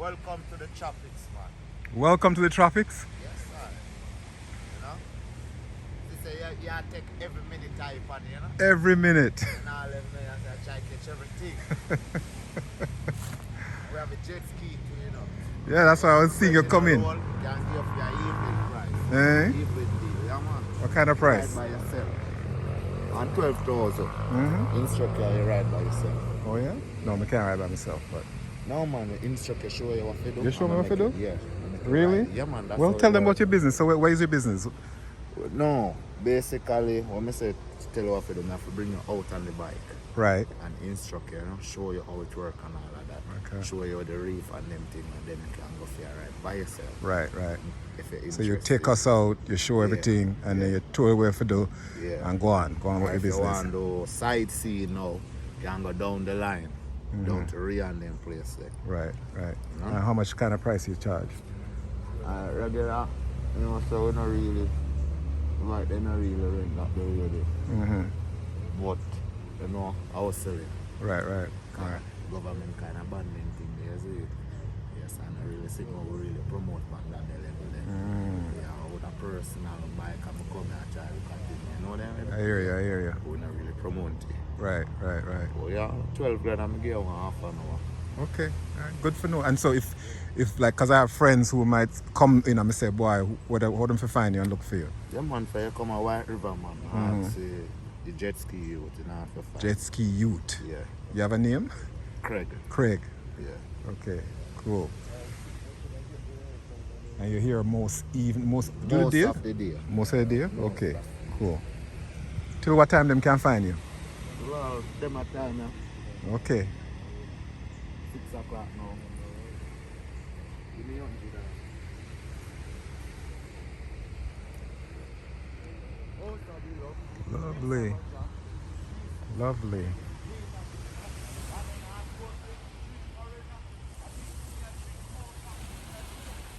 welcome to the tropics, man. Welcome to the tropics. Yes, sir. You know? They say you take every minute type on, you know? Every minute. And all them minutes I try to catch everything. We have a jet ski too, you know. Yeah, that's why I was seeing you come in. Can give you your evening price. Eh? Evening deal, yeah, man. What kind of price? Ride by yourself. On 12,000. Mm-hmm. Instructor, you ride by yourself. Oh yeah? No, I can't ride by myself, but. No, man, the instructor show you what to do. You show me what to do? Yeah. Really? Yeah, man. That's Well, how tell it them works. about your business. So, where is your business? No, basically, when I say tell you what to do, I have to bring you out on the bike Right. and instruct you, you know, show you how it works and all of that. Okay. Show you the reef and them things, and then you can go for your ride by yourself. Right, right. If you're So you interested. take us out, you show everything, and then you tour where to do, Yeah. and go on with your If you business. want to do sightseeing now, you can go down the line, down to Rios and them place there. Right, right. Yeah. And how much kind of price you charge? Regular, you know, so we not really, like they not really rent that the radio. Mm-hmm. But, you know, I was selling. Right, right. All right. Government kind of banning thing there, see. Yes, and I really see how we really promote back that level there. Yeah, with a personal bike, I'm come and try to continue. You know what I mean? I hear you, I hear you. We not really promote it. Right, right, right. Oh yeah, 12 grand I'm give you half an hour. Okay, all right. Good for know. And so if like, cause I have friends who might come in and say, boy, how them to find you and look for you? Yeah, man, for you come a White River, man. I'd say the Jetski youth, you know, for find. Jetski Youth. Yeah. You have a name? Craig. Craig. Yeah. Okay, cool. And you're here most do the Most day? of the day. Most of the day? Okay, cool. Till what time them can find you? Well, them at time now. Okay. 6 o'clock now. Give me $100. Lovely. Lovely.